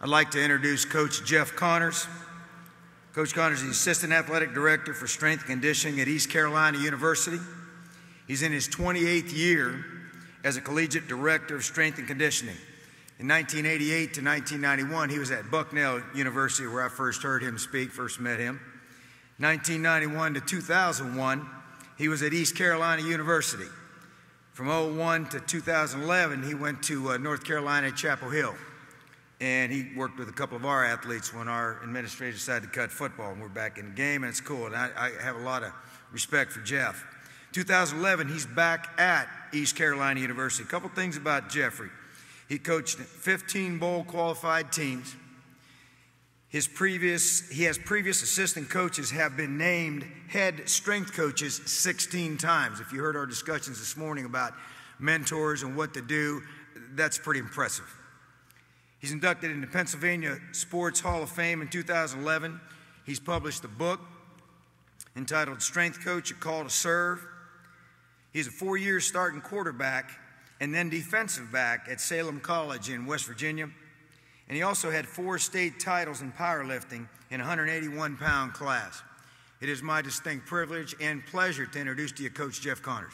I'd like to introduce Coach Jeff Connors. Coach Connors is the Assistant Athletic Director for Strength and Conditioning at East Carolina University. He's in his 28th year as a collegiate director of strength and conditioning. In 1988 to 1991, he was at Bucknell University, where I first heard him speak, first met him. 1991 to 2001, he was at East Carolina University. From 2001 to 2011, he went to North Carolina at Chapel Hill. And he worked with a couple of our athletes when our administrators decided to cut football, and we're back in the game, and it's cool. And I have a lot of respect for Jeff. 2011, he's back at East Carolina University. A couple things about Jeffrey. He coached 15 bowl qualified teams. He has previous assistant coaches have been named head strength coaches 16 times. If you heard our discussions this morning about mentors and what to do, that's pretty impressive. He's inducted into Pennsylvania Sports Hall of Fame in 2011. He's published a book entitled Strength Coach, A Call to Serve. He's a 4-year starting quarterback and then defensive back at Salem College in West Virginia. And he also had 4 state titles in powerlifting in a 181-pound class. It is my distinct privilege and pleasure to introduce to you Coach Jeff Connors.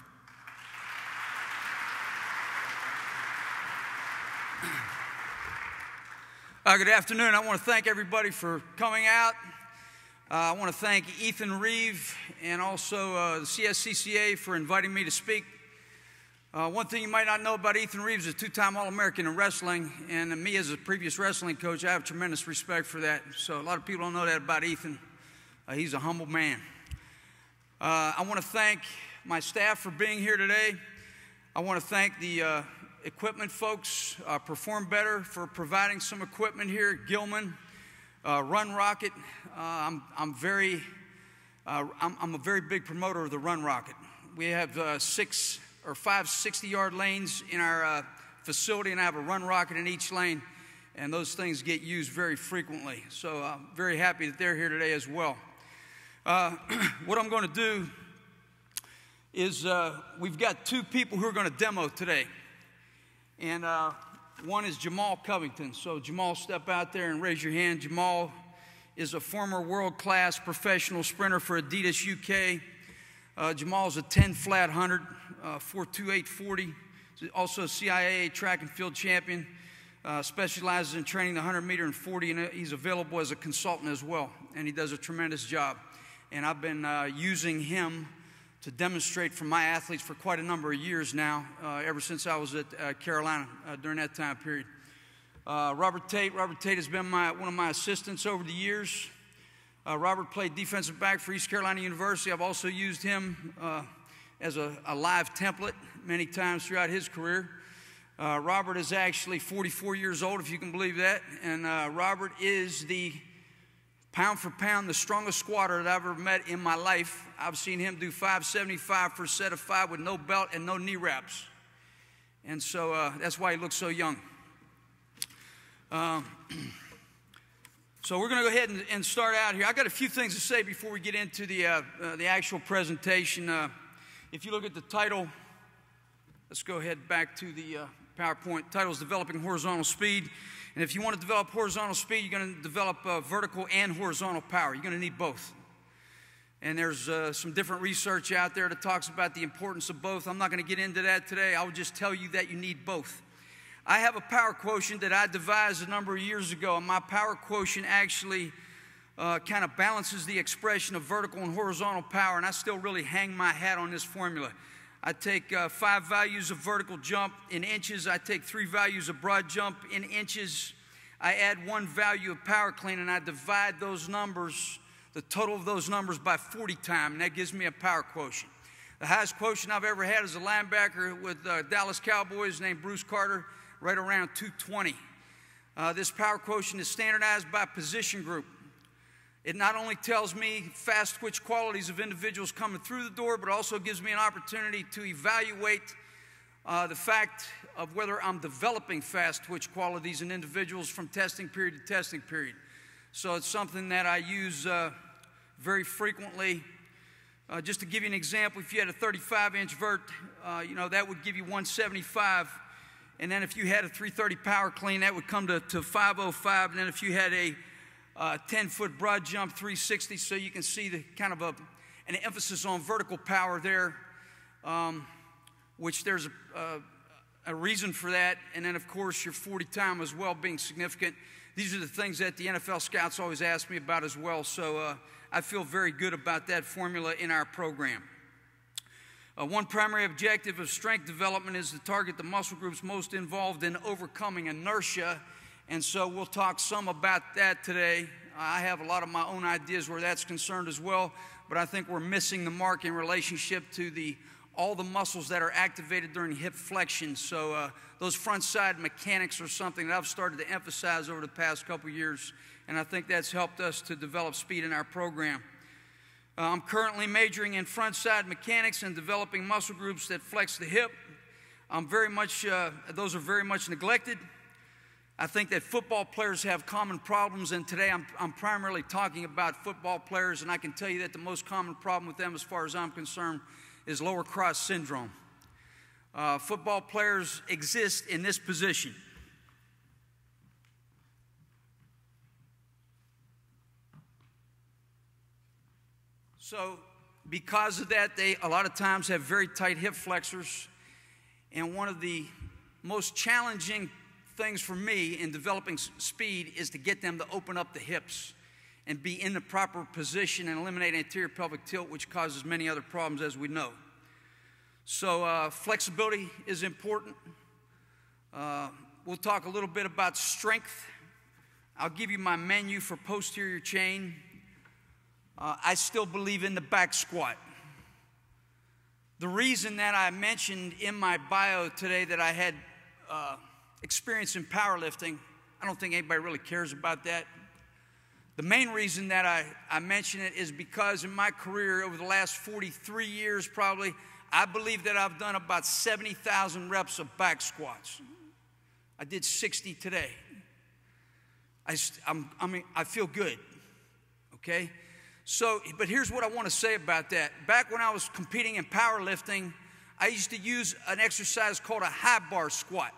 Good afternoon. I want to thank everybody for coming out. I want to thank Ethan Reeve and also the CSCCA for inviting me to speak. One thing you might not know about Ethan Reeves is a 2-time All-American in wrestling, and me as a previous wrestling coach, I have tremendous respect for that. So a lot of people don't know that about Ethan. He's a humble man. I want to thank my staff for being here today. I want to thank the equipment folks, Perform Better, for providing some equipment here at Gilman, Run Rocket. I'm a very big promoter of the Run Rocket. We have 5 60-yard lanes in our facility, and I have a Run Rocket in each lane, and those things get used very frequently. So I'm very happy that they're here today as well. What I'm going to do is we've got 2 people who are going to demo today. And one is Jamal Covington. So Jamal, step out there and raise your hand. Jamal is a former world-class professional sprinter for Adidas UK. Jamal's a 10-flat 100, 4.2840. He's also a CIAA track and field champion. Specializes in training the 100-meter and 40, and he's available as a consultant as well. And he does a tremendous job. And I've been using him to demonstrate for my athletes for quite a number of years now, ever since I was at Carolina during that time period. Robert Tate has been one of my assistants over the years. Robert played defensive back for East Carolina University. I've also used him as a live template many times throughout his career. Robert is actually 44 years old, if you can believe that, and Robert is the pound for pound, the strongest squatter that I've ever met in my life. I've seen him do 575 for a set of 5 with no belt and no knee wraps. And so that's why he looks so young. So we're going to go ahead and start out here. I got a few things to say before we get into the actual presentation. If you look at the title, let's go ahead back to the PowerPoint. The title is Developing Horizontal Speed. And if you want to develop horizontal speed, you're going to develop vertical and horizontal power. You're going to need both. And there's some different research out there that talks about the importance of both. I'm not going to get into that today. I will just tell you that you need both. I have a power quotient that I devised a number of years ago, and my power quotient actually kind of balances the expression of vertical and horizontal power, and I still really hang my hat on this formula. I take 5 values of vertical jump in inches. I take 3 values of broad jump in inches. I add 1 value of power clean, and I divide those numbers, the total of those numbers, by 40 times, and that gives me a power quotient. The highest quotient I've ever had is a linebacker with Dallas Cowboys named Bruce Carter, right around 220. This power quotient is standardized by position group. It not only tells me fast twitch qualities of individuals coming through the door, but also gives me an opportunity to evaluate the fact of whether I'm developing fast twitch qualities in individuals from testing period to testing period. So it's something that I use very frequently. Just to give you an example, if you had a 35-inch vert, that would give you 175. And then if you had a 330 power clean, that would come to 505. And then if you had a 10-foot broad jump, 360. So you can see the kind of an emphasis on vertical power there, which there's a reason for that. And then, of course, your 40 time as well being significant. These are the things that the NFL scouts always ask me about as well. So I feel very good about that formula in our program. One primary objective of strength development is to target the muscle groups most involved in overcoming inertia. And so we'll talk some about that today. I have a lot of my own ideas where that's concerned as well, but I think we're missing the mark in relationship to all the muscles that are activated during hip flexion. So those front side mechanics are something that I've started to emphasize over the past couple years, and I think that's helped us to develop speed in our program. I'm currently majoring in front side mechanics and developing muscle groups that flex the hip. Those are very much neglected. I think that football players have common problems, and today I'm primarily talking about football players, and I can tell you that the most common problem with them, as far as I'm concerned, is lower cross syndrome. Football players exist in this position. So because of that, they a lot of times have very tight hip flexors, and one of the most challenging things for me in developing speed is to get them to open up the hips and be in the proper position and eliminate anterior pelvic tilt, which causes many other problems, as we know. So flexibility is important. We'll talk a little bit about strength. I'll give you my menu for posterior chain. I still believe in the back squat. The reason that I mentioned in my bio today that I had experience in powerlifting, I don't think anybody really cares about that. The main reason that I mention it is because in my career over the last 43 years probably, I believe that I've done about 70,000 reps of back squats. I did 60 today. I feel good, okay? So, but here's what I want to say about that. Back when I was competing in powerlifting, I used to use an exercise called a high bar squat.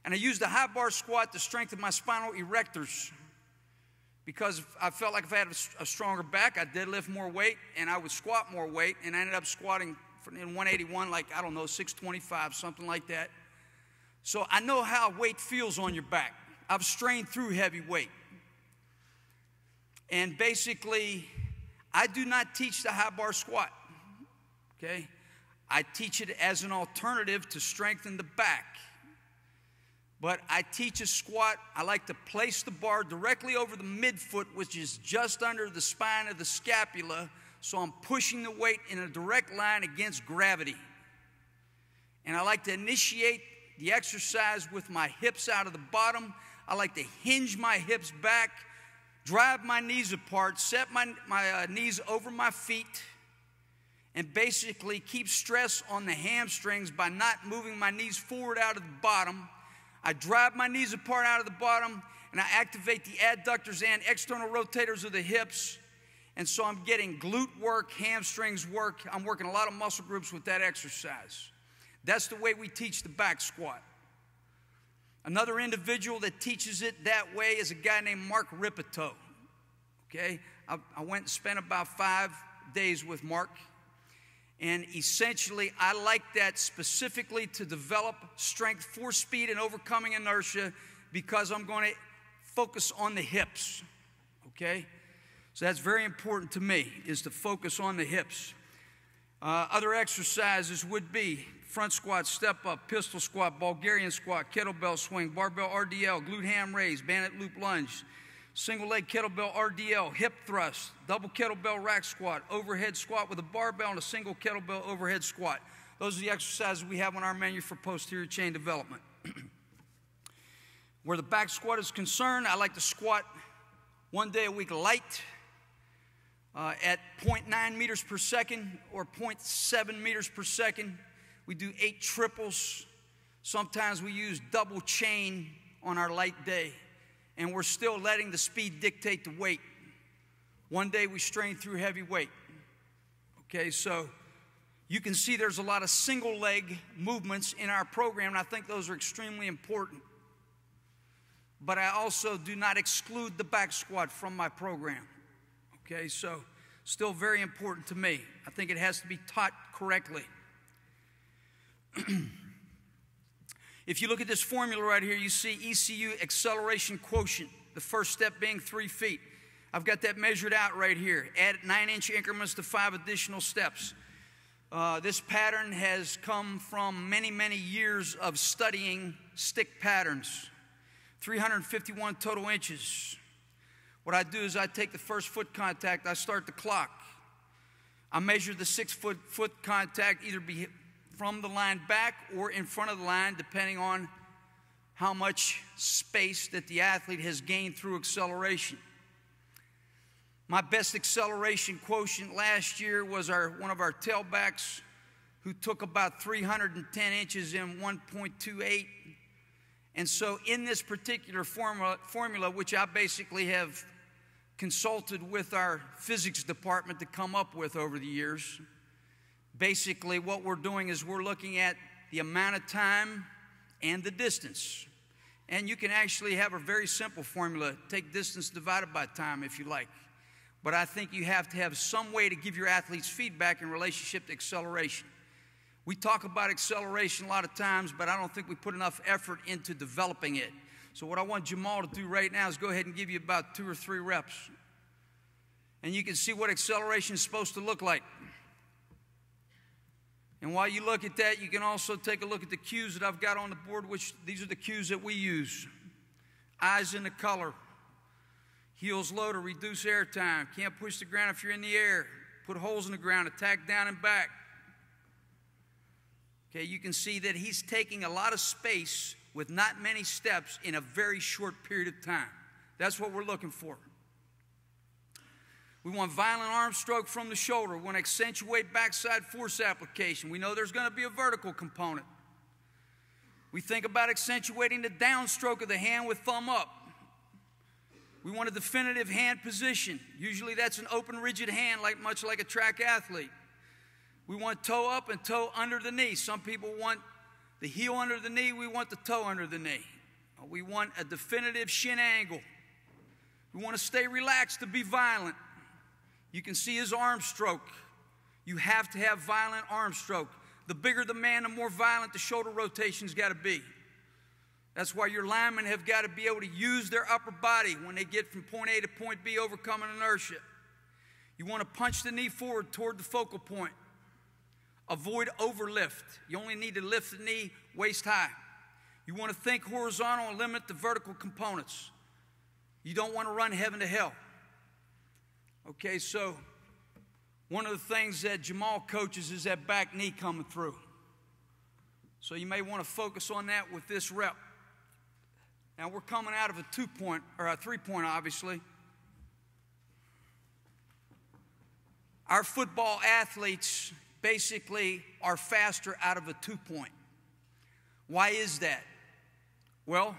And I used the high bar squat to strengthen my spinal erectors because I felt like if I had a stronger back, I'd deadlift more weight and I would squat more weight, and I ended up squatting in 181, like, I don't know, 625, something like that. So I know how weight feels on your back. I've strained through heavy weight. And basically, I do not teach the high bar squat, okay? I teach it as an alternative to strengthen the back. But I teach a squat. I like to place the bar directly over the midfoot, which is just under the spine of the scapula, so I'm pushing the weight in a direct line against gravity. And I like to initiate the exercise with my hips out of the bottom. I like to hinge my hips back, drive my knees apart, set my knees over my feet, and basically keep stress on the hamstrings by not moving my knees forward out of the bottom. I drive my knees apart out of the bottom, and I activate the adductors and external rotators of the hips. And so I'm getting glute work, hamstrings work. I'm working a lot of muscle groups with that exercise. That's the way we teach the back squat. Another individual that teaches it that way is a guy named Mark Ripito. Okay? I went and spent about 5 days with Mark. And essentially, I like that specifically to develop strength for speed and overcoming inertia because I'm going to focus on the hips, okay? So that's very important to me, is to focus on the hips. Other exercises would be front squat, step up, pistol squat, Bulgarian squat, kettlebell swing, barbell RDL, glute ham raise, bandit loop lunge, single leg kettlebell RDL, hip thrust, double kettlebell rack squat, overhead squat with a barbell, and a single kettlebell overhead squat. Those are the exercises we have on our menu for posterior chain development. Where the back squat is concerned, I like to squat 1 day a week light at 0.9 meters per second or 0.7 meters per second. We do 8 triples. Sometimes we use double chain on our light day. And we're still letting the speed dictate the weight. 1 day we strain through heavy weight. Okay, so You can see there's a lot of single leg movements in our program, and I think those are extremely important. But I also do not exclude the back squat from my program. Okay, so still very important to me. I think it has to be taught correctly. If you look at this formula right here, you see ECU acceleration quotient, the first step being 3 feet. I've got that measured out right here. Add 9-inch increments to 5 additional steps. This pattern has come from many, many years of studying stick patterns. 351 total inches. What I do is I take the first foot contact, I start the clock. I measure the 6 foot contact either from the line back or in front of the line, depending on how much space that the athlete has gained through acceleration. My best acceleration quotient last year was one of our tailbacks who took about 310 inches in 1.28. And so in this particular formula, which I basically have consulted with our physics department to come up with over the years, basically what we're doing is we're looking at the amount of time and the distance. And you can actually have a very simple formula, take distance divided by time if you like. But I think you have to have some way to give your athletes feedback in relationship to acceleration. We talk about acceleration a lot of times, but I don't think we put enough effort into developing it. So what I want Jamal to do right now is go ahead and give you about 2 or 3 reps. And you can see what acceleration is supposed to look like. And while you look at that, you can also take a look at the cues that I've got on the board, which these are the cues that we use. Eyes in the color. Heels low to reduce air time. Can't push the ground if you're in the air. Put holes in the ground, attack down and back. Okay, you can see that he's taking a lot of space with not many steps in a very short period of time. That's what we're looking for. We want violent arm stroke from the shoulder. We want to accentuate backside force application. We know there's going to be a vertical component. We think about accentuating the downstroke of the hand with thumb up. We want a definitive hand position. Usually that's an open, rigid hand, much like a track athlete. We want toe up and toe under the knee. Some people want the heel under the knee. We want the toe under the knee. We want a definitive shin angle. We want to stay relaxed to be violent. You can see his arm stroke. You have to have violent arm stroke. The bigger the man, the more violent the shoulder rotation's got to be. That's why your linemen have got to be able to use their upper body when they get from point A to point B, overcoming inertia. You want to punch the knee forward toward the focal point. Avoid overlift. You only need to lift the knee waist high. You want to think horizontal and limit the vertical components. You don't want to run heaven to hell. Okay, so one of the things that Jamal coaches is that back knee coming through. So you may want to focus on that with this rep. Now we're coming out of a 2-point, or a 3-point, obviously. Our football athletes basically are faster out of a 2-point. Why is that? Well,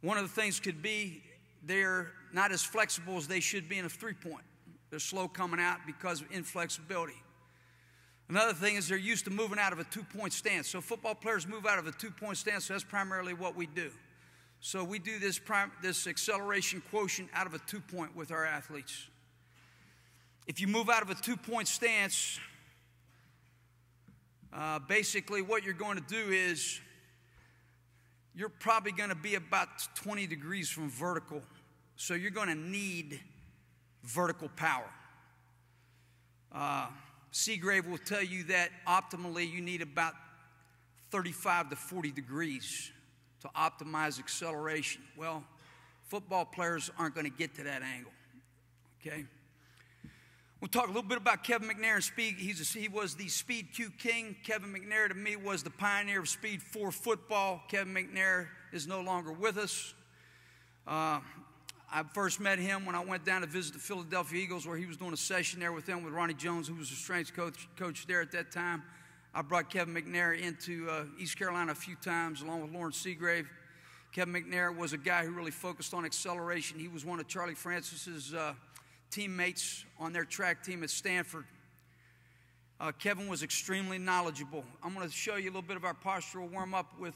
one of the things could be they're not as flexible as they should be in a 3-point. They're slow coming out because of inflexibility. Another thing is they're used to moving out of a 2-point stance. So football players move out of a 2-point stance, so that's primarily what we do. So we do this acceleration quotient out of a 2-point with our athletes. If you move out of a 2-point stance, basically what you're going to do is you're probably going to be about 20 degrees from vertical. So you're going to need vertical power. Seagrave will tell you that optimally you need about 35 to 40 degrees to optimize acceleration. Well, football players aren't going to get to that angle. Okay? We'll talk a little bit about Kevin McNair and speed. He was the speed Q king. Kevin McNair to me was the pioneer of speed for football. Kevin McNair is no longer with us. I first met him when I went down to visit the Philadelphia Eagles, where he was doing a session there with them with Ronnie Jones, who was the strength coach there at that time. I brought Kevin McNair into East Carolina a few times along with Lawrence Seagrave. Kevin McNair was a guy who really focused on acceleration. He was one of Charlie Francis's teammates on their track team at Stanford. Kevin was extremely knowledgeable. I'm going to show you a little bit of our postural warm-up with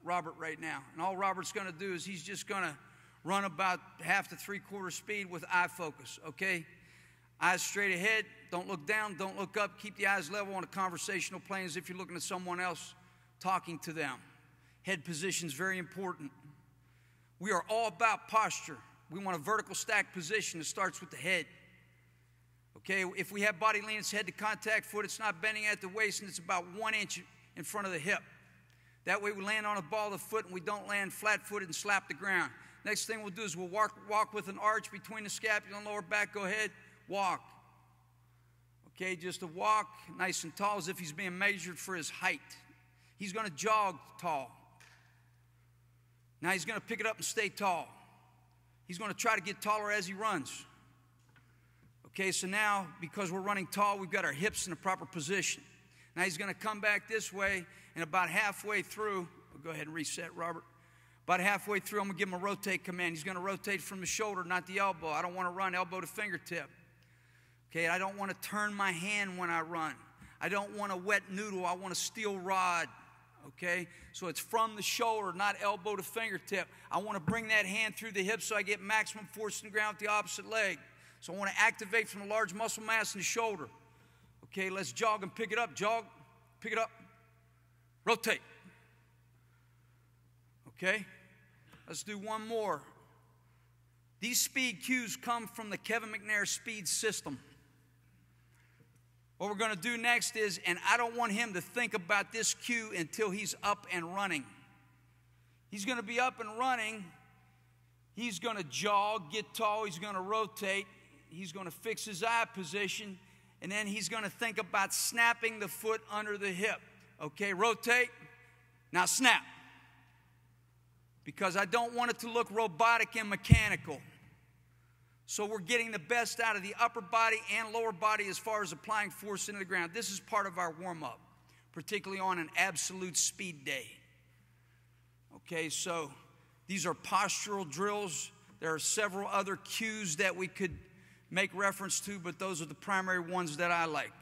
Robert right now. And all Robert's going to do is he's just going to run about half to three-quarter speed with eye focus, okay? Eyes straight ahead. Don't look down. Don't look up. Keep the eyes level on a conversational plane as if you're looking at someone else, talking to them. Head position is very important. We are all about posture. We want a vertical stack position that starts with the head. Okay, if we have body lean, it's head to contact foot. It's not bending at the waist, and it's about 1 inch in front of the hip. That way we land on a ball of the foot, and we don't land flat-footed and slap the ground. Next thing we'll do is we'll walk with an arch between the scapula and lower back. Go ahead, walk. Okay, just a walk, nice and tall, as if he's being measured for his height. He's going to jog tall. Now he's going to pick it up and stay tall. He's going to try to get taller as he runs. Okay, so now, because we're running tall, we've got our hips in the proper position. Now he's going to come back this way, and about halfway through, we'll go ahead and reset, Robert. About halfway through, I'm going to give him a rotate command. He's going to rotate from the shoulder, not the elbow. I don't want to run elbow to fingertip. Okay, I don't want to turn my hand when I run. I don't want a wet noodle. I want a steel rod. Okay, so it's from the shoulder, not elbow to fingertip. I want to bring that hand through the hip so I get maximum force in the ground with the opposite leg. So I want to activate from the large muscle mass in the shoulder. Okay, let's jog and pick it up. Jog, pick it up, rotate. Okay, let's do one more. These speed cues come from the Kevin McNair speed system. What we're going to do next is, and I don't want him to think about this cue until he's up and running. He's going to be up and running. He's going to jog, get tall. He's going to rotate. He's going to fix his eye position. And then he's going to think about snapping the foot under the hip. Okay, rotate. Now snap. Because I don't want it to look robotic and mechanical. So we're getting the best out of the upper body and lower body as far as applying force into the ground. This is part of our warm-up, particularly on an absolute speed day. Okay, so these are postural drills. There are several other cues that we could make reference to, but those are the primary ones that I like.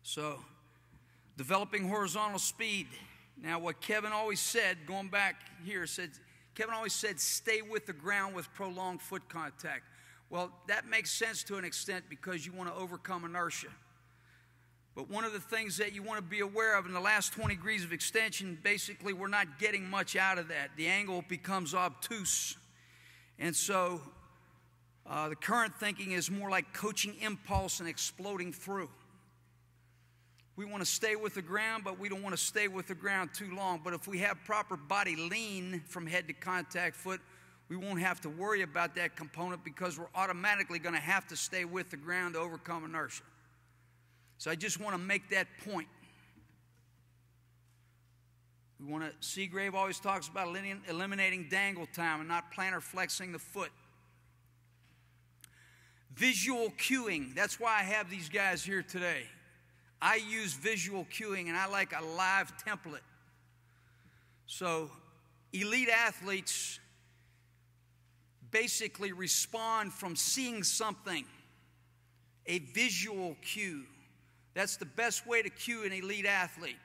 So, developing horizontal speed. Now, what Kevin always said, going back here, Kevin always said, stay with the ground with prolonged foot contact. Well, that makes sense to an extent because you want to overcome inertia. But one of the things that you want to be aware of in the last 20 degrees of extension, basically we're not getting much out of that. The angle becomes obtuse. And so the current thinking is more like coaching impulse and exploding through. We want to stay with the ground, but we don't want to stay with the ground too long. But if we have proper body lean from head to contact foot, we won't have to worry about that component because we're automatically going to have to stay with the ground to overcome inertia. So I just want to make that point. We want to, Seagrave always talks about eliminating dangle time and not plantar flexing the foot. Visual cueing, that's why I have these guys here today. I use visual cueing, and I like a live template. So elite athletes basically respond from seeing something, a visual cue. That's the best way to cue an elite athlete.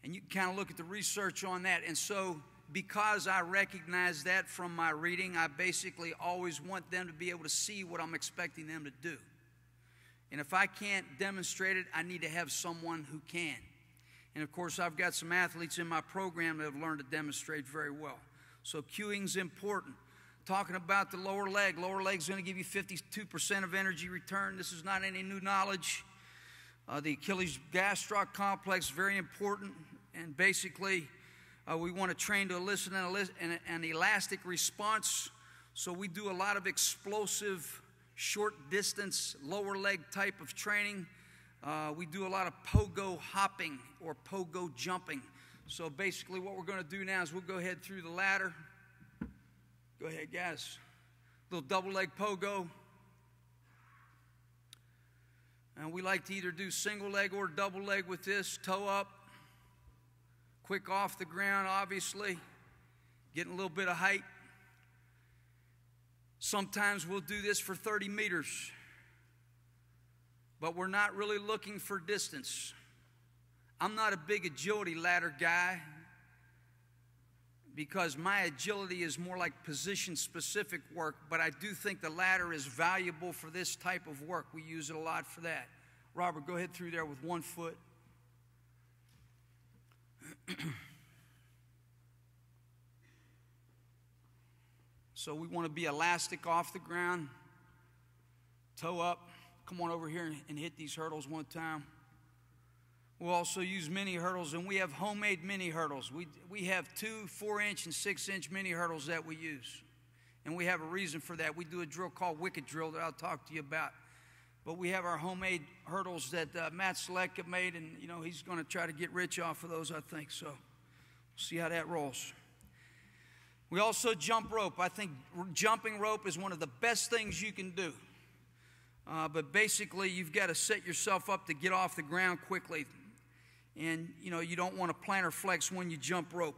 And you can kind of look at the research on that. And so because I recognize that from my reading, I basically always want them to be able to see what I'm expecting them to do. And if I can't demonstrate it, I need to have someone who can. And of course, I've got some athletes in my program that have learned to demonstrate very well. So cueing's important. Talking about the lower leg. Lower leg's going to give you 52% of energy return. This is not any new knowledge. The Achilles gastroc complex is very important. And basically, we want to train to elicit an elastic response. So we do a lot of explosive short distance, lower leg type of training. We do a lot of pogo hopping or pogo jumping. So basically what we're going to do now is we'll go ahead through the ladder. Go ahead, guys. Little double leg pogo. And we like to either do single leg or double leg with this. Toe up. Quick off the ground, obviously. Getting a little bit of height. Sometimes we'll do this for 30 meters. but we're not really looking for distance. I'm not a big agility ladder guy because my agility is more like position-specific work, but I do think the ladder is valuable for this type of work. We use it a lot for that. Robert, go ahead through there with 1 foot. So we want to be elastic off the ground, toe up. Come on over here and hit these hurdles one time. We'll also use mini hurdles, and we have homemade mini hurdles. We have 2 4-inch and 6-inch mini hurdles that we use, and we have a reason for that. We do a drill called Wicked Drill that I'll talk to you about. But we have our homemade hurdles that Matt Selleck made, and he's going to try to get rich off of those, I think. So we'll see how that rolls. We also jump rope. I think jumping rope is one of the best things you can do. But basically, you've got to set yourself up to get off the ground quickly. And, you don't want to plantar flex when you jump rope.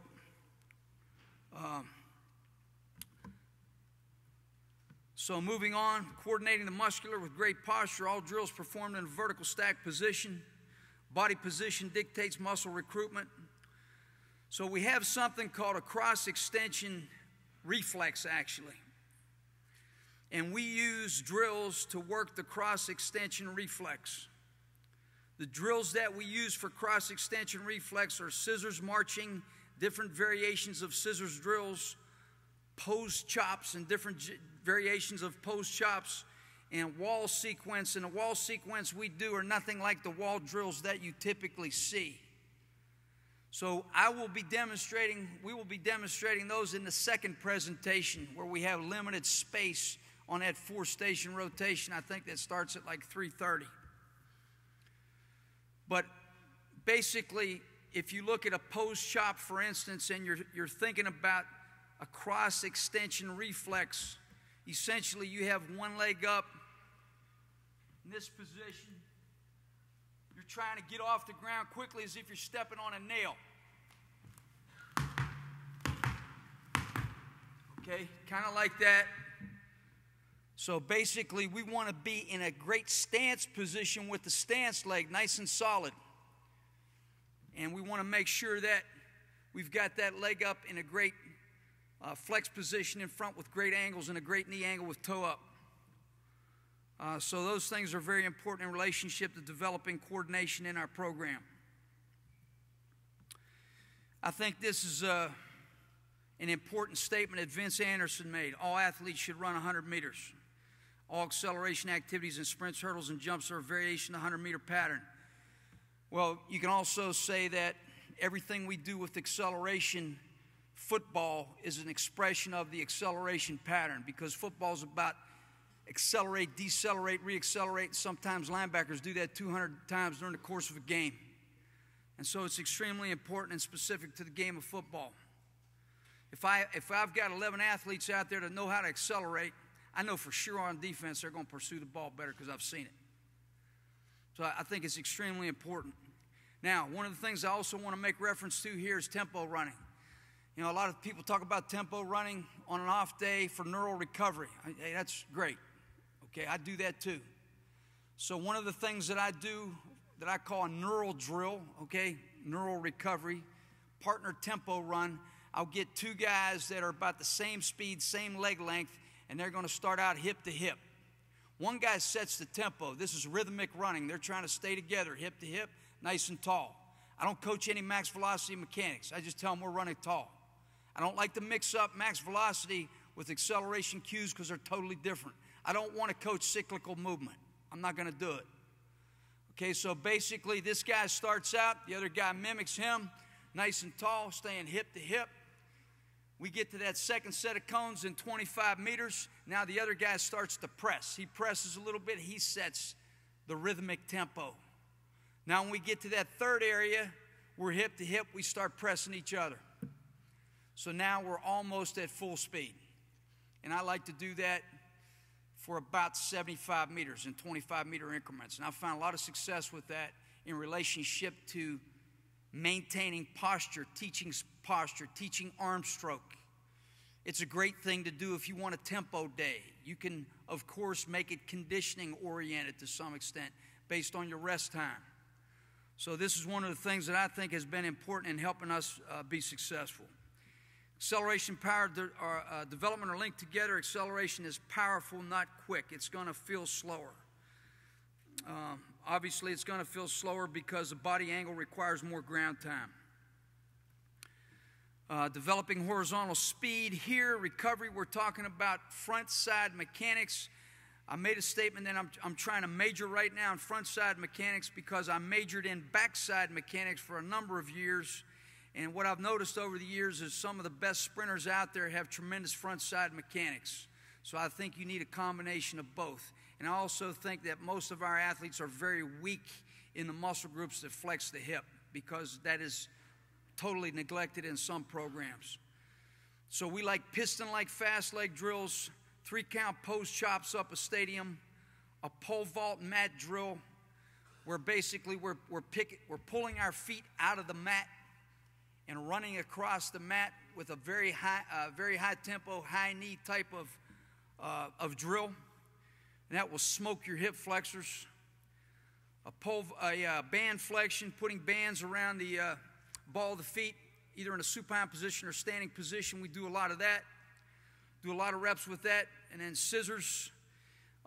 So moving on, coordinating the muscular with great posture. All drills performed in a vertical stack position. Body position dictates muscle recruitment. So we have something called a cross extension reflex, actually. And we use drills to work the cross extension reflex. The drills that we use for cross extension reflex are scissors marching, different variations of scissors drills, post chops and different variations of post chops, and wall sequence. And the wall sequence we do are nothing like the wall drills that you typically see. So we will be demonstrating those in the second presentation where we have limited space on that 4-station rotation. I think that starts at like 3:30. But basically, if you look at a post chop, for instance, and you're thinking about a cross extension reflex, essentially you have one leg up in this position. You're trying to get off the ground quickly as if you're stepping on a nail. Okay, kind of like that. So basically, we want to be in a great stance position with the stance leg nice and solid. And we want to make sure that we've got that leg up in a great flex position in front with great angles and a great knee angle with toe up. So those things are very important in relationship to developing coordination in our program. I think this is an important statement that Vince Anderson made. All athletes should run 100 meters. All acceleration activities and sprints, hurdles, and jumps are a variation of the 100-meter pattern. Well, you can also say that everything we do with acceleration, football is an expression of the acceleration pattern, because football is about accelerate, decelerate, reaccelerate. Sometimes linebackers do that 200 times during the course of a game. And so it's extremely important and specific to the game of football. If I've got 11 athletes out there that know how to accelerate, I know for sure on defense they're going to pursue the ball better because I've seen it. So I think it's extremely important. Now, one of the things I also want to make reference to here is tempo running. A lot of people talk about tempo running on an off day for neural recovery. Hey, that's great. Okay, I do that too. So one of the things that I do that I call a neural drill, okay, neural recovery, partner tempo run, I'll get 2 guys that are about the same speed, same leg length, and they're going to start out hip to hip. One guy sets the tempo. This is rhythmic running. They're trying to stay together, hip to hip, nice and tall. I don't coach any max velocity mechanics. I just tell them we're running tall. I don't like to mix up max velocity with acceleration cues because they're totally different. I don't want to coach cyclical movement. I'm not going to do it. Okay, so basically this guy starts out, the other guy mimics him, nice and tall, staying hip to hip. We get to that second set of cones in 25 meters. Now the other guy starts to press. He presses a little bit. He sets the rhythmic tempo. Now when we get to that third area, we're hip to hip. We start pressing each other. So now we're almost at full speed. And I like to do that for about 75 meters in 25-meter increments. And I found a lot of success with that in relationship to maintaining posture, teaching arm stroke. It's a great thing to do if you want a tempo day. You can, of course, make it conditioning oriented to some extent, based on your rest time. So this is one of the things that I think has been important in helping us be successful. Acceleration, power, development are linked together. Acceleration is powerful, not quick. It's going to feel slower. Obviously, it's going to feel slower because the body angle requires more ground time. Developing horizontal speed here, recovery, we're talking about front side mechanics. I made a statement that I'm trying to major right now in front side mechanics because I majored in backside mechanics for a number of years. And what I've noticed over the years is some of the best sprinters out there have tremendous front side mechanics. So I think you need a combination of both. And I also think that most of our athletes are very weak in the muscle groups that flex the hip because that is totally neglected in some programs. So we like piston-like fast leg drills, 3-count post chops up a stadium, a pole vault mat drill where basically we're pulling our feet out of the mat and running across the mat with a very high tempo, high knee type of drill. And that will smoke your hip flexors. A band flexion, putting bands around the ball of the feet, either in a supine position or standing position. We do a lot of that. Do a lot of reps with that. And then scissors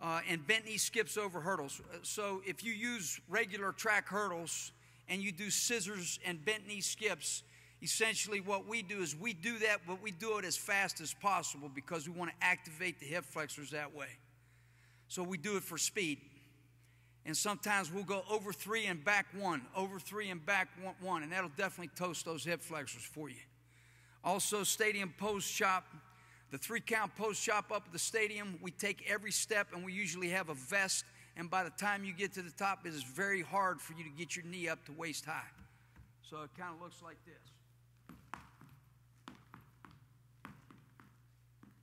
and bent knee skips over hurdles. So if you use regular track hurdles and you do scissors and bent knee skips, essentially what we do is we do that, but we do it as fast as possible because we want to activate the hip flexors that way. So we do it for speed. And sometimes we'll go over 3 and back 1, over 3 and back 1, and that'll definitely toast those hip flexors for you. Also, stadium post chop, the 3-count post chop up at the stadium, we take every step and we usually have a vest, and by the time you get to the top, it is very hard for you to get your knee up to waist high. So it kind of looks like this.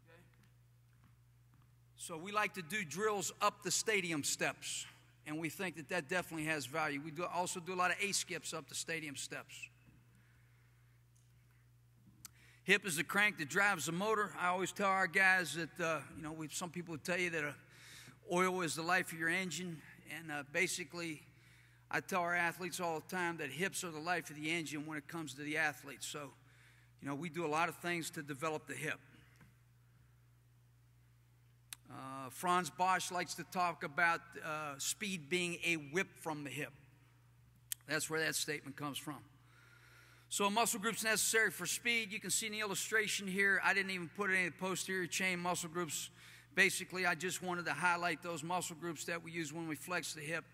Okay. So we like to do drills up the stadium steps. And we think that that definitely has value. We also do a lot of A-skips up the stadium steps. Hip is the crank that drives the motor. I always tell our guys that, some people would tell you that oil is the life of your engine. And basically, I tell our athletes all the time that hips are the life of the engine when it comes to the athletes. So, we do a lot of things to develop the hip. Franz Bosch likes to talk about speed being a whip from the hip. That's where that statement comes from. So muscle groups necessary for speed. You can see in the illustration here, I didn't even put any of the posterior chain muscle groups. Basically, I just wanted to highlight those muscle groups that we use when we flex the hip.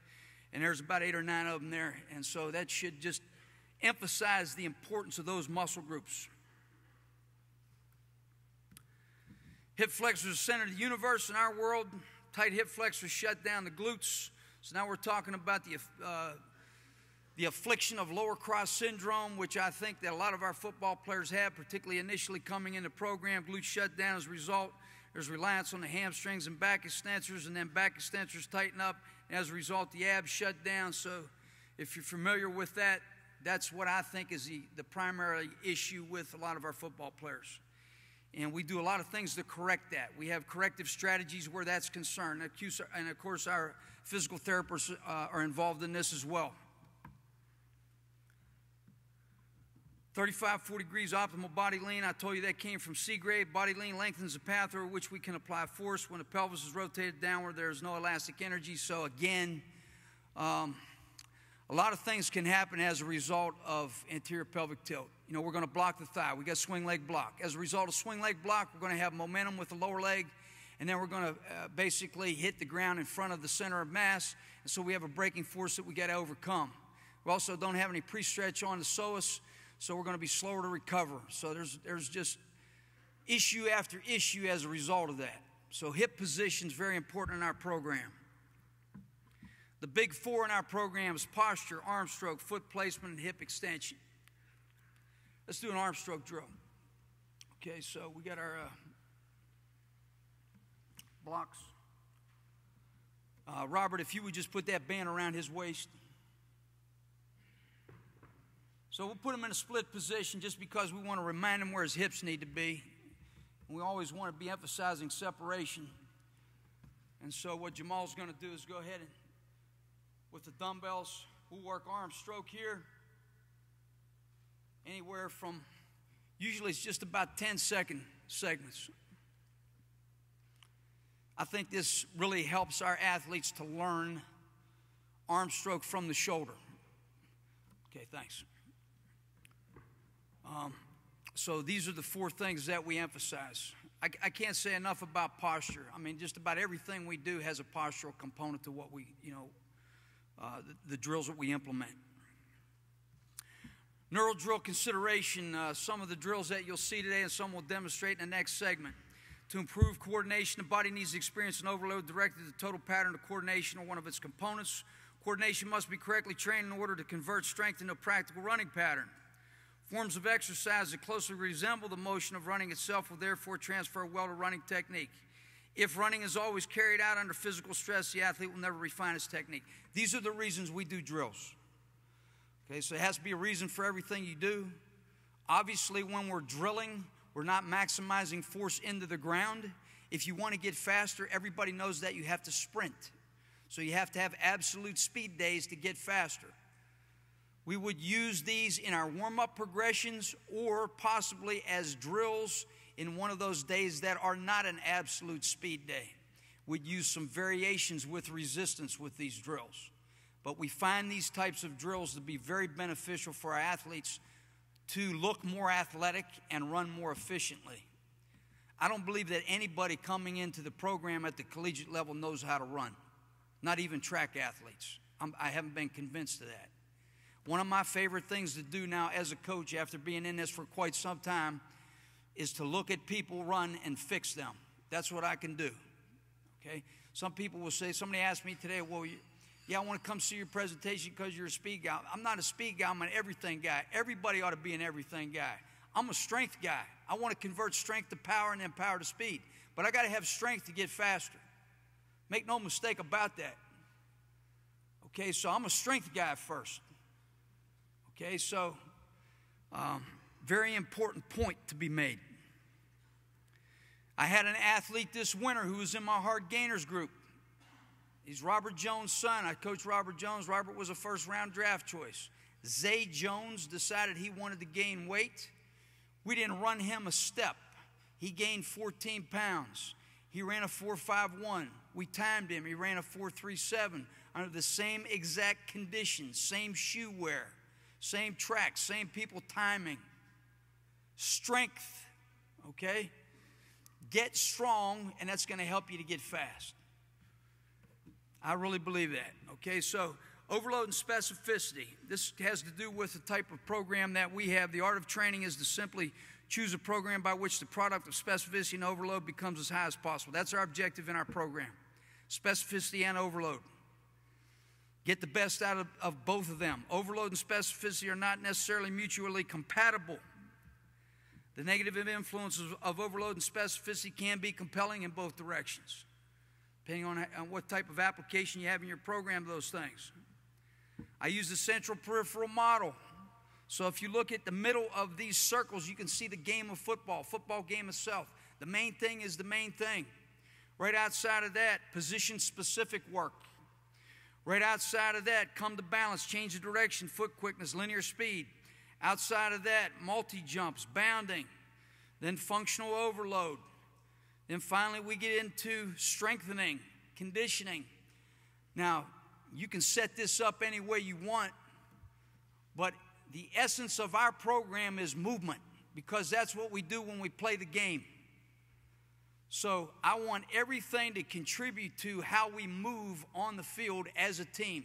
And there's about 8 or 9 of them there. And so that should just emphasize the importance of those muscle groups. Hip flexors are the center of the universe in our world. Tight hip flexors shut down the glutes. So now we're talking about the affliction of lower cross syndrome, which I think that a lot of our football players have, particularly initially coming in the program. Glutes shut down as a result. There's reliance on the hamstrings and back extensors, and then back extensors tighten up. And as a result, the abs shut down. So if you're familiar with that, that's what I think is the primary issue with a lot of our football players. And we do a lot of things to correct that. We have corrective strategies where that's concerned. And, of course, our physical therapists are involved in this as well. 35-40 degrees optimal body lean. I told you that came from Seagrave. Body lean lengthens the path over which we can apply force. When the pelvis is rotated downward, there is no elastic energy. So, again, a lot of things can happen as a result of anterior pelvic tilt. We're going to block the thigh. We got swing leg block. As a result of swing leg block, we're going to have momentum with the lower leg, and then we're going to basically hit the ground in front of the center of mass, and so we have a braking force that we got to overcome. We also don't have any pre-stretch on the psoas, so we're going to be slower to recover. So there's just issue after issue as a result of that. So hip position is very important in our program. The big 4 in our program is posture, arm stroke, foot placement, and hip extension. Let's do an arm stroke drill. Okay, so we got our blocks. Robert, if you would just put that band around his waist. So we'll put him in a split position just because we want to remind him where his hips need to be. And we always want to be emphasizing separation. And so what Jamal's going to do is go ahead and with the dumbbells. We'll work arm stroke here. Anywhere from, usually it's just about 10-second segments. I think this really helps our athletes to learn arm stroke from the shoulder. Okay, thanks. So these are the 4 things that we emphasize. I can't say enough about posture. I mean, just about everything we do has a postural component to what we, the drills that we implement. Neural drill consideration, some of the drills that you'll see today and some we'll demonstrate in the next segment. To improve coordination, the body needs to experience an overload directed to the total pattern of coordination or one of its components. Coordination must be correctly trained in order to convert strength into a practical running pattern. Forms of exercise that closely resemble the motion of running itself will therefore transfer well to running technique. If running is always carried out under physical stress, the athlete will never refine his technique. These are the reasons we do drills. Okay, so it has to be a reason for everything you do. Obviously, when we're drilling, we're not maximizing force into the ground. If you want to get faster, everybody knows that you have to sprint. So you have to have absolute speed days to get faster. We would use these in our warm-up progressions or possibly as drills in one of those days that are not an absolute speed day. We'd use some variations with resistance with these drills. But we find these types of drills to be very beneficial for our athletes to look more athletic and run more efficiently. I don't believe that anybody coming into the program at the collegiate level knows how to run, not even track athletes. I haven't been convinced of that. One of my favorite things to do now as a coach after being in this for quite some time is to look at people run and fix them. That's what I can do, okay? Some people will say, somebody asked me today, well, yeah, I want to come see your presentation because you're a speed guy. I'm not a speed guy, I'm an everything guy. Everybody ought to be an everything guy. I'm a strength guy. I want to convert strength to power and then power to speed. But I got to have strength to get faster. Make no mistake about that. Okay, so I'm a strength guy first. Okay, so very important point to be made. I had an athlete this winter who was in my hard gainers group. He's Robert Jones' son. I coached Robert Jones. Robert was a first-round draft choice. Zay Jones decided he wanted to gain weight. We didn't run him a step. He gained 14 pounds. He ran a 4.51. We timed him. He ran a 4.37 under the same exact conditions, same shoe wear, same track, same people timing. Strength, okay? Get strong, and that's going to help you to get fast. I really believe that. Okay, so overload and specificity. This has to do with the type of program that we have. The art of training is to simply choose a program by which the product of specificity and overload becomes as high as possible. That's our objective in our program. Specificity and overload. Get the best out of both of them. Overload and specificity are not necessarily mutually compatible. The negative influences of overload and specificity can be compelling in both directions, depending on what type of application you have in your program, those things. I use the central peripheral model. So if you look at the middle of these circles, you can see the game of football game itself. The main thing is the main thing. Right outside of that, position-specific work. Right outside of that, come to balance, change of direction, foot quickness, linear speed. Outside of that, multi-jumps, bounding, then functional overload. Then finally, we get into strengthening, conditioning. Now, you can set this up any way you want, but the essence of our program is movement, because that's what we do when we play the game. So I want everything to contribute to how we move on the field as a team.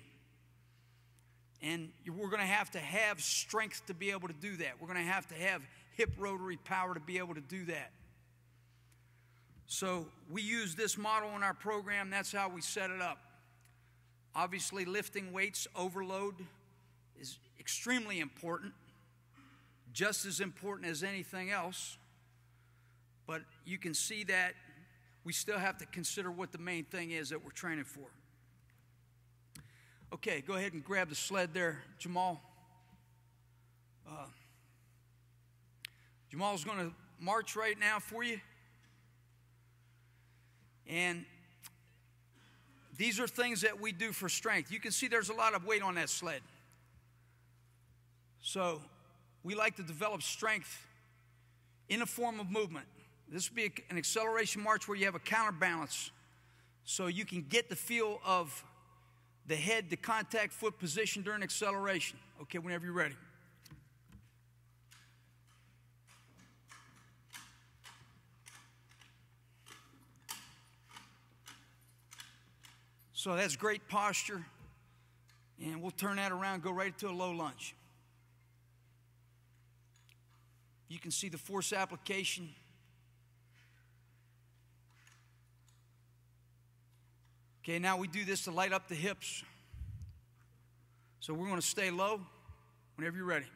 And we're going to have strength to be able to do that. We're going to have hip rotary power to be able to do that. So we use this model in our program. That's how we set it up. Obviously, lifting weights, overload, is extremely important, just as important as anything else. But you can see that we still have to consider what the main thing is that we're training for. Okay, go ahead and grab the sled there, Jamal. Jamal's going to march right now for you. And These are things that we do for strength. You can see there's a lot of weight on that sled. So we like to develop strength in a form of movement. This would be an acceleration march where you have a counterbalance, so you can get the feel of the head to contact foot position during acceleration. Okay, whenever you're ready. So that's great posture. And we'll turn that around, go right to a low lunge. You can see the force application. Okay, now we do this to light up the hips. So we're going to stay low whenever you're ready.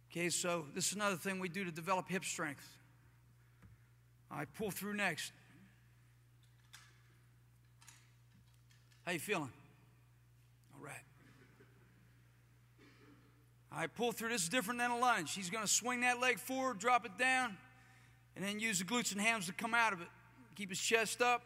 Okay, so this is another thing we do to develop hip strength. I pull through next. How you feeling? All right. I pull through. This is different than a lunge. He's going to swing that leg forward, drop it down, and then use the glutes and hams to come out of it. Keep his chest up.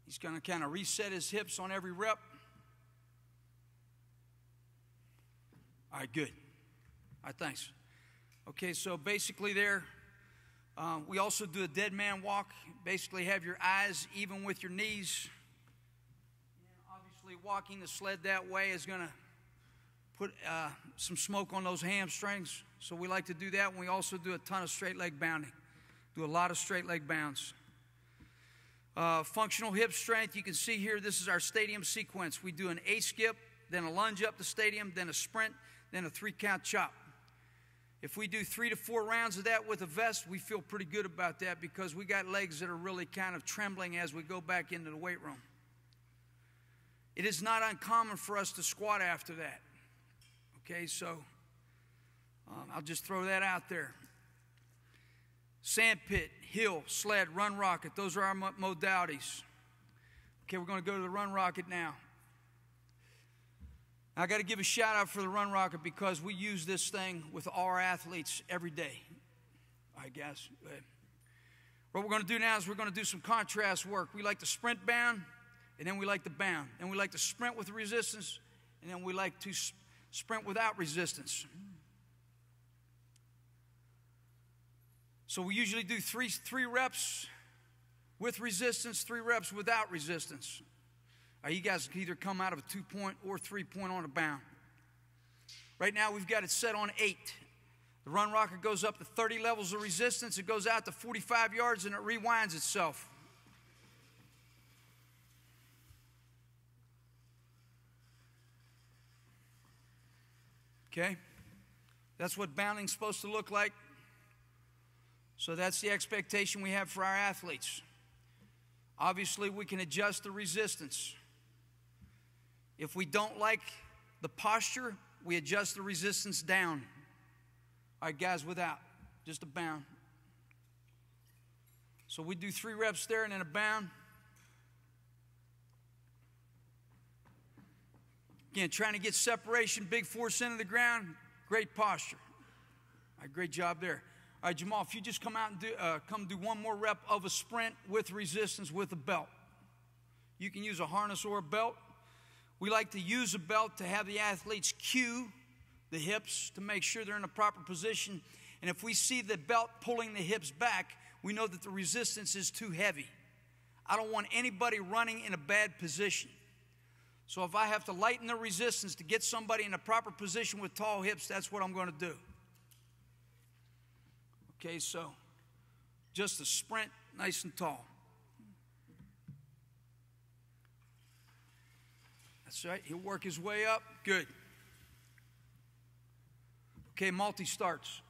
He's going to kind of reset his hips on every rep. All right, good. All right, thanks. Okay, so basically there, we also do a dead man walk. Basically have your eyes even with your knees. And obviously walking the sled that way is going to put some smoke on those hamstrings. So we like to do that. And we also do a ton of straight leg bounding. Do a lot of straight leg bounds. Functional hip strength, you can see here, this is our stadium sequence. We do an A-skip, then a lunge up the stadium, then a sprint, then a 3-count chop. If we do 3 to 4 rounds of that with a vest, we feel pretty good about that because we got legs that are really kind of trembling as we go back into the weight room. It is not uncommon for us to squat after that. Okay, so I'll just throw that out there. Sand pit, hill, sled, run rocket, those are our modalities. Okay, we're going to go to the run rocket now. I got to give a shout out for the run rocket because we use this thing with all our athletes every day. All right, guys. Go ahead. What we're going to do now is we're going to do some contrast work. We like to sprint bound, and then we like to bound. And we like to sprint with resistance, and then we like to sprint without resistance. So we usually do three reps with resistance, 3 reps without resistance. You guys can either come out of a 2-point or 3-point on a bound. Right now we've got it set on 8. The run rocket goes up to 30 levels of resistance. It goes out to 45 yards and it rewinds itself. Okay? That's what bounding's supposed to look like. So that's the expectation we have for our athletes. Obviously, we can adjust the resistance. If we don't like the posture, we adjust the resistance down. All right, guys, without, just a bound. So we do 3 reps there and then a bound. Again, trying to get separation, big force into the ground, great posture. All right, great job there. All right, Jamal, if you just come out and do one more rep of a sprint with resistance with a belt. You can use a harness or a belt. We like to use a belt to have the athletes cue the hips to make sure they're in the proper position. And if we see the belt pulling the hips back, we know that the resistance is too heavy. I don't want anybody running in a bad position. So if I have to lighten the resistance to get somebody in a proper position with tall hips, that's what I'm going to do. Okay, so just a sprint, nice and tall. That's right, he'll work his way up, good. Okay, multi-starts.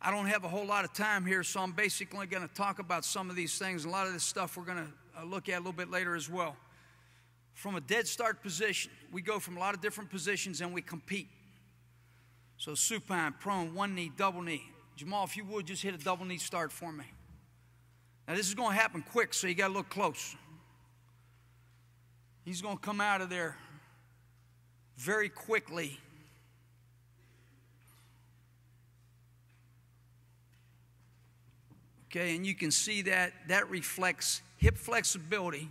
I don't have a whole lot of time here, so I'm basically going to talk about some of these things. A lot of this stuff we're going to look at a little bit later as well. From a dead start position, we go from a lot of different positions and we compete. So supine, prone, 1 knee, double knee. Jamal, if you would, just hit a double knee start for me. Now this is going to happen quick, so you got to look close. He's going to come out of there very quickly. Okay, and you can see that reflects hip flexibility,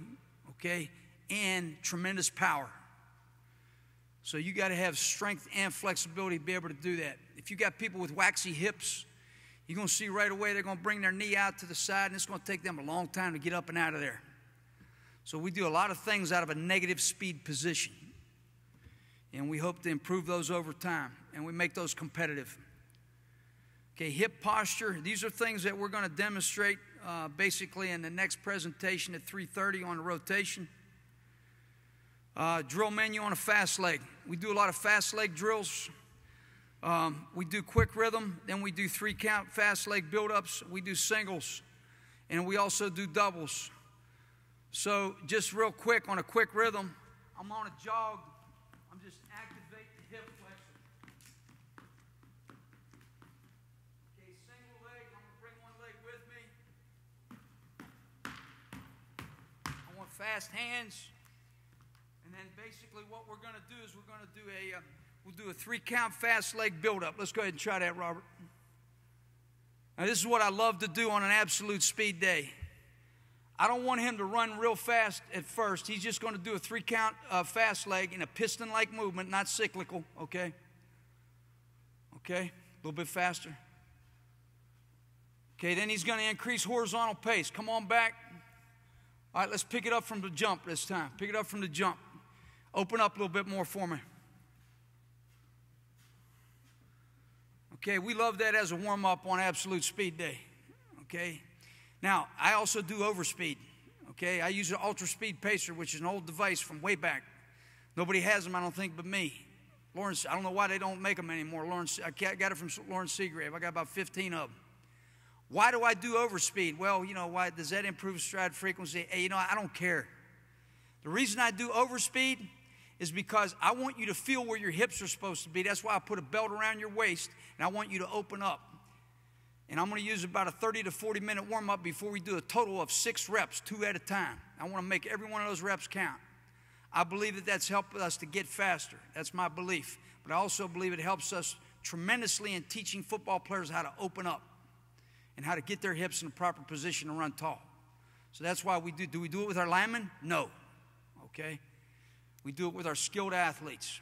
okay, and tremendous power. So you got to have strength and flexibility to be able to do that. If you got people with waxy hips, you're going to see right away they're going to bring their knee out to the side, and it's going to take them a long time to get up and out of there. So we do a lot of things out of a negative speed position, and we hope to improve those over time, and we make those competitive. Okay, hip posture. These are things that we're going to demonstrate basically in the next presentation at 3:30 on the rotation. Drill menu on a fast leg. We do a lot of fast leg drills. We do quick rhythm. Then we do 3-count fast leg build-ups. We do singles. And we also do doubles. So just real quick on a quick rhythm, I'm on a jog. I'm just activate the hip flexor. Okay, single leg. I'm going to bring one leg with me. I want fast hands. And then basically what we're going to do is we'll do a 3-count fast leg build-up. Let's go ahead and try that, Robert. Now this is what I love to do on an absolute speed day. I don't want him to run real fast at first. He's just going to do a 3-count fast leg in a piston-like movement, not cyclical, okay? Okay, a little bit faster. Okay, then he's going to increase horizontal pace. Come on back. All right, let's pick it up from the jump this time. Pick it up from the jump. Open up a little bit more for me. Okay, we love that as a warm-up on absolute speed day. Okay, now I also do overspeed. Okay, I use an ultra speed pacer, which is an old device from way back. Nobody has them, I don't think, but me. Lawrence, I don't know why they don't make them anymore. Lawrence, I got it from Lawrence Seagrave. I got about 15 of them. Why do I do overspeed? Well, you know, why does that improve stride frequency? Hey, you know, I don't care. The reason I do overspeed is because I want you to feel where your hips are supposed to be. That's why I put a belt around your waist, and I want you to open up. And I'm going to use about a 30 to 40-minute warm-up before we do a total of 6 reps, 2 at a time. I want to make every one of those reps count. I believe that that's helped us to get faster. That's my belief. But I also believe it helps us tremendously in teaching football players how to open up and how to get their hips in the proper position to run tall. So that's why we do. Do we do it with our linemen? No. Okay? We do it with our skilled athletes.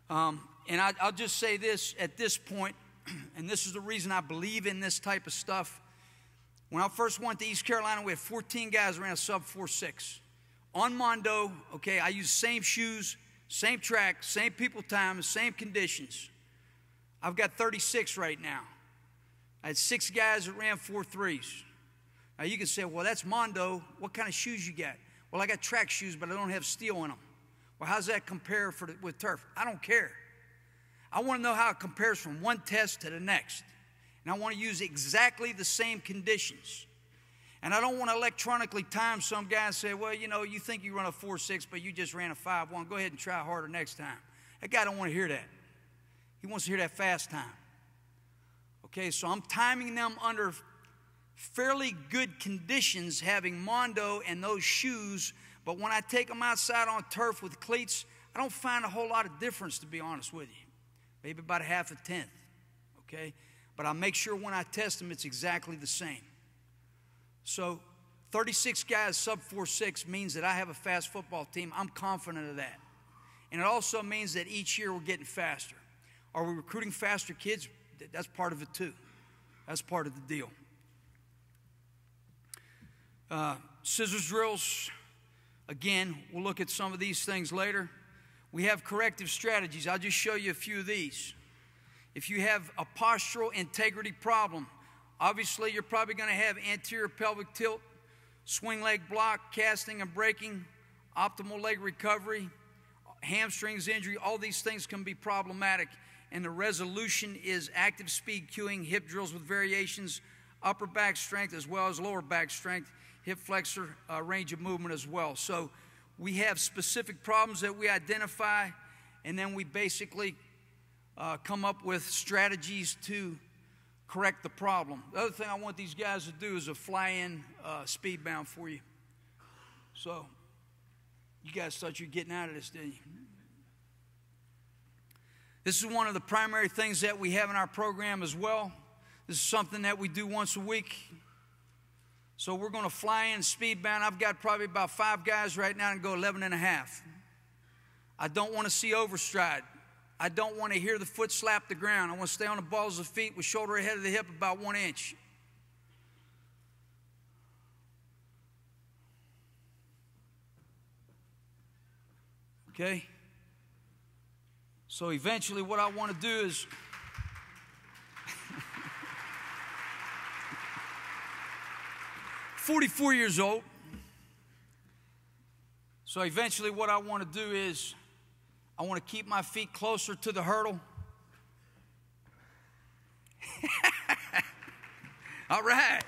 And I'll just say this at this point, and this is the reason I believe in this type of stuff. When I first went to East Carolina, we had 14 guys ran a sub 4.6. On Mondo, okay, I used same shoes, same track, same people time, same conditions. I've got 36 right now. I had 6 guys that ran 4.3s. Now you can say, well, that's Mondo. What kind of shoes you got? Well, I got track shoes, but I don't have steel in them. Well, how does that compare with turf? I don't care. I want to know how it compares from one test to the next. And I want to use exactly the same conditions. And I don't want to electronically time some guy and say, well, you know, you think you run a 4.6, but you just ran a 5.1. Go ahead and try harder next time. That guy don't want to hear that. He wants to hear that fast time. Okay, so I'm timing them under fairly good conditions, having Mondo and those shoes, but when I take them outside on turf with cleats, I don't find a whole lot of difference, to be honest with you. Maybe about a half a tenth, okay? But I'll make sure when I test them, it's exactly the same. So 36 guys sub 4.6 means that I have a fast football team. I'm confident of that. And it also means that each year we're getting faster. Are we recruiting faster kids? That's part of it too. That's part of the deal. Scissors drills, again, we'll look at some of these things later. We have corrective strategies. I'll just show you a few of these. If you have a postural integrity problem, obviously you're probably going to have anterior pelvic tilt, swing leg block, casting and breaking, optimal leg recovery, hamstrings injury. All these things can be problematic, and the resolution is active speed cueing, hip drills with variations, upper back strength as well as lower back strength, hip flexor range of movement as well. So we have specific problems that we identify, and then we basically come up with strategies to correct the problem. The other thing I want these guys to do is a fly-in speed bound for you. So You guys thought you were getting out of this, didn't you? This is one of the primary things that we have in our program as well. This is something that we do once a week. So we're going to fly in speed bound. I've got probably about 5 guys right now and go 11.5. I don't want to see overstride. I don't want to hear the foot slap the ground. I want to stay on the balls of the feet with shoulder ahead of the hip about 1 inch. Okay? So eventually what I want to do is $44 years old. So eventually what I want to do is I want to keep my feet closer to the hurdle. All right.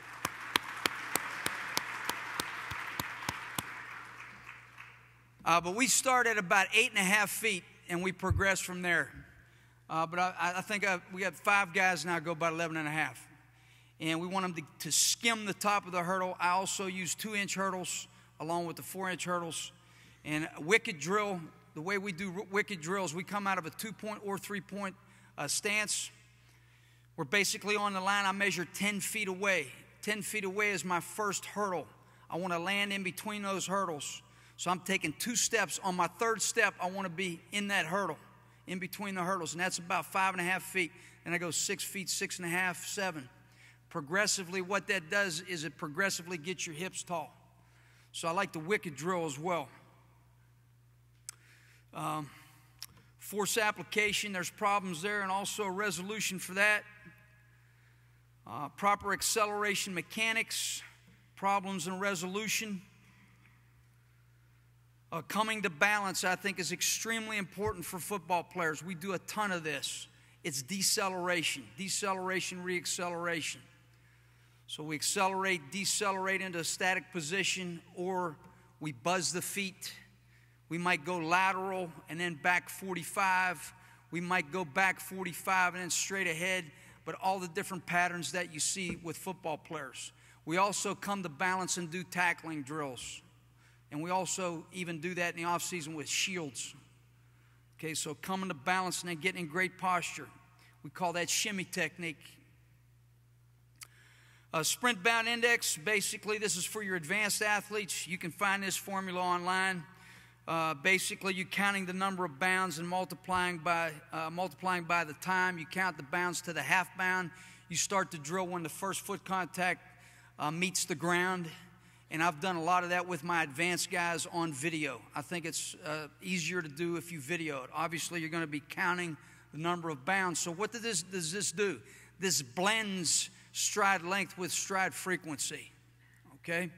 But we start at about 8.5 feet, and we progress from there. But I think we got 5 guys now go about 11.5. And we want them to skim the top of the hurdle. I also use 2-inch hurdles along with the 4-inch hurdles. And wicket drill, the way we do wicket drills, we come out of a 2-point or 3-point stance. We're basically on the line. I measure 10 feet away. 10 feet away is my first hurdle. I want to land in between those hurdles. So I'm taking 2 steps. On my 3rd step, I want to be in that hurdle, in between the hurdles. And that's about 5.5 feet. Then I go 6 feet, 6.5, 7. Progressively, what that does is it progressively gets your hips tall. So I like the wicket drill as well. Force application, there's problems there, and also a resolution for that. Proper acceleration mechanics, problems and resolution. Coming to balance, I think, is extremely important for football players. We do a ton of this. It's deceleration, reacceleration. So we accelerate, decelerate into a static position, or we buzz the feet. We might go lateral and then back 45. We might go back 45 and then straight ahead, but all the different patterns that you see with football players. We also come to balance and do tackling drills. And we also even do that in the offseason with shields. Okay, so coming to balance and then getting in great posture. We call that shimmy technique. Sprint bound index, basically this is for your advanced athletes. You can find this formula online. Basically, you're counting the number of bounds and multiplying by the time. You count the bounds to the half bound. You start to drill when the first foot contact meets the ground. And I've done a lot of that with my advanced guys on video. I think it's easier to do if you video it. Obviously, you're going to be counting the number of bounds. So what does this do? This blends stride length with stride frequency, okay?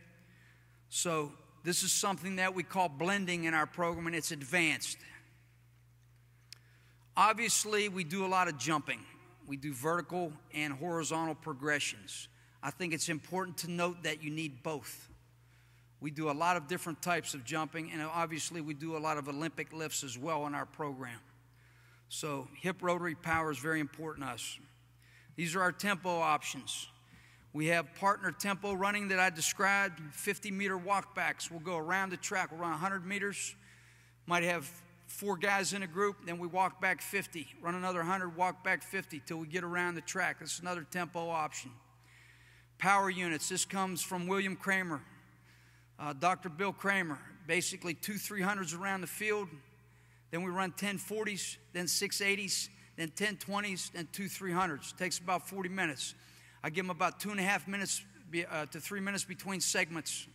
So this is something that we call blending in our program, and it's advanced. Obviously, we do a lot of jumping. We do vertical and horizontal progressions. I think it's important to note that you need both. We do a lot of different types of jumping, and obviously we do a lot of Olympic lifts as well in our program. So hip rotary power is very important to us. These are our tempo options. We have partner tempo running that I described, 50-meter walkbacks. We'll go around the track. We'll run 100 meters. Might have 4 guys in a group, then we walk back 50. Run another 100, walk back 50 till we get around the track. That's another tempo option. Power units. This comes from William Kramer, Dr. Bill Kramer. Basically 2 300s around the field. Then we run 10 40s, then 6 80s, then 10 20s, then 2 300s. Takes about 40 minutes. I give them about 2.5 minutes to 3 minutes between segments.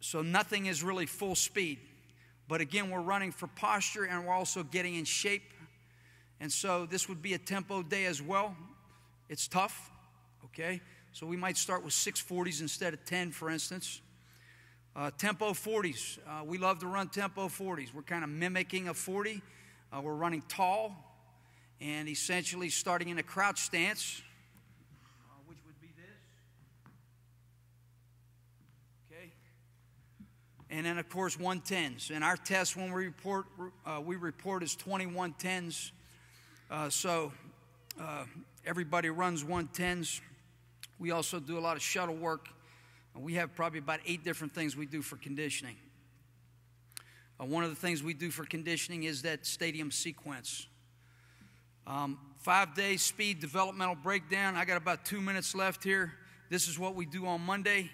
So nothing is really full speed. But again, we're running for posture and we're also getting in shape. And so this would be a tempo day as well. It's tough, okay? So we might start with 6 40s instead of 10, for instance. Tempo 40s. We love to run tempo 40s. We're kind of mimicking a 40. We're running tall and essentially starting in a crouch stance, which would be this. Okay. And then, of course, 110s. And our test when we report is 20 110s. So everybody runs 110s. We also do a lot of shuttle work. We have probably about 8 different things we do for conditioning. One of the things we do for conditioning is that stadium sequence. 5-day speed developmental breakdown. I got about 2 minutes left here. This is what we do on Monday.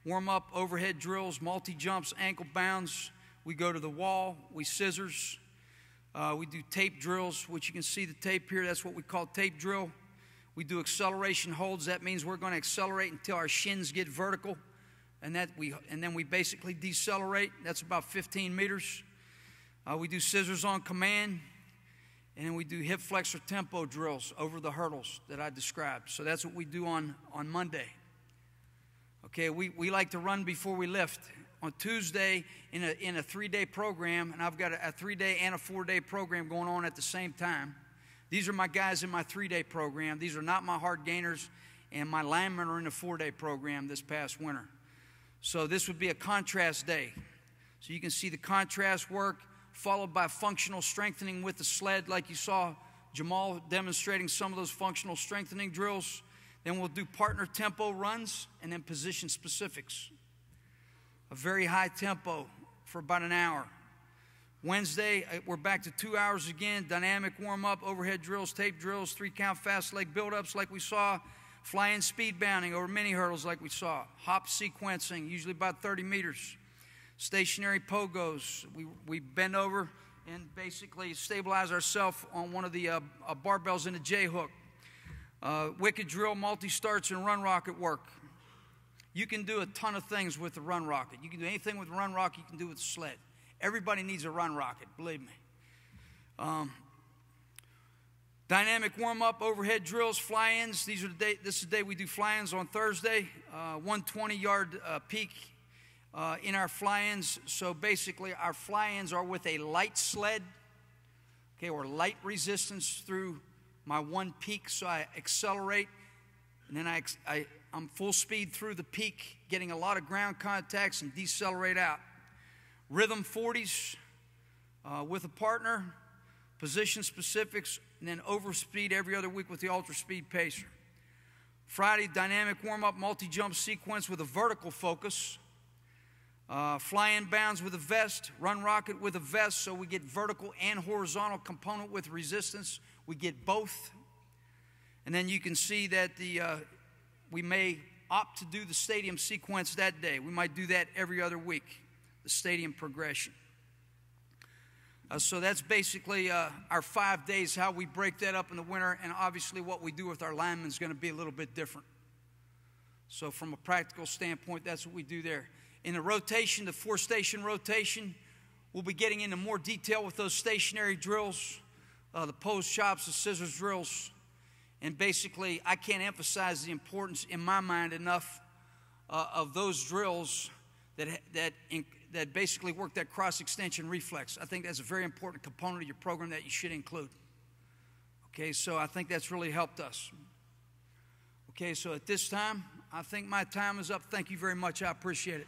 Warm up, overhead drills, multi-jumps, ankle bounds. We go to the wall, we scissors. We do tape drills, which you can see the tape here. That's what we call tape drill. We do acceleration holds. That means we're going to accelerate until our shins get vertical, and then we basically decelerate. That's about 15 meters. We do scissors on command, and then we do hip flexor tempo drills over the hurdles that I described. So that's what we do on Monday. Okay, we like to run before we lift. On Tuesday, in a 3-day program, and I've got a 3-day and a 4-day program going on at the same time. These are my guys in my 3-day program. These are not my hard gainers, and my linemen are in a 4-day program this past winter. So this would be a contrast day. So you can see the contrast work, followed by functional strengthening with the sled, like you saw Jamal demonstrating some of those functional strengthening drills. Then we'll do partner tempo runs, and then position specifics. A very high tempo for about an hour. Wednesday, we're back to 2 hours again. Dynamic warm-up, overhead drills, tape drills, 3-count fast leg build-ups like we saw. Fly-in speed bounding over mini hurdles like we saw. Hop sequencing, usually about 30 meters. Stationary pogos. We bend over and basically stabilize ourselves on one of the barbells in a J-hook. Wicked drill, multi-starts, and run rocket work. You can do a ton of things with the run rocket. You can do anything with the run rocket you can do with the sled. Everybody needs a run rocket, believe me. Dynamic warm-up, overhead drills, fly-ins. This is the day we do fly-ins on Thursday. 120-yard peak in our fly-ins. So basically our fly-ins are with a light sled, okay, or light resistance through my one peak. So I accelerate, and then I'm full speed through the peak, getting a lot of ground contacts, and decelerate out. Rhythm 40s with a partner, position specifics, and then overspeed every other week with the ultra speed pacer. Friday, dynamic warm-up, multi-jump sequence with a vertical focus. Fly-in bounds with a vest, run rocket with a vest, so we get vertical and horizontal component with resistance. We get both. And then you can see that we may opt to do the stadium sequence that day. We might do that every other week, the stadium progression. So that's basically our 5 days, how we break that up in the winter, and obviously what we do with our linemen is going to be a little bit different. So from a practical standpoint, that's what we do there. In the rotation, the 4-station rotation, we'll be getting into more detail with those stationary drills, the pose chops, the scissors drills. And basically, I can't emphasize the importance in my mind enough of those drills that basically work that cross-extension reflex. I think that's a very important component of your program that you should include. Okay, so I think that's really helped us. Okay, so at this time, I think my time is up. Thank you very much. I appreciate it.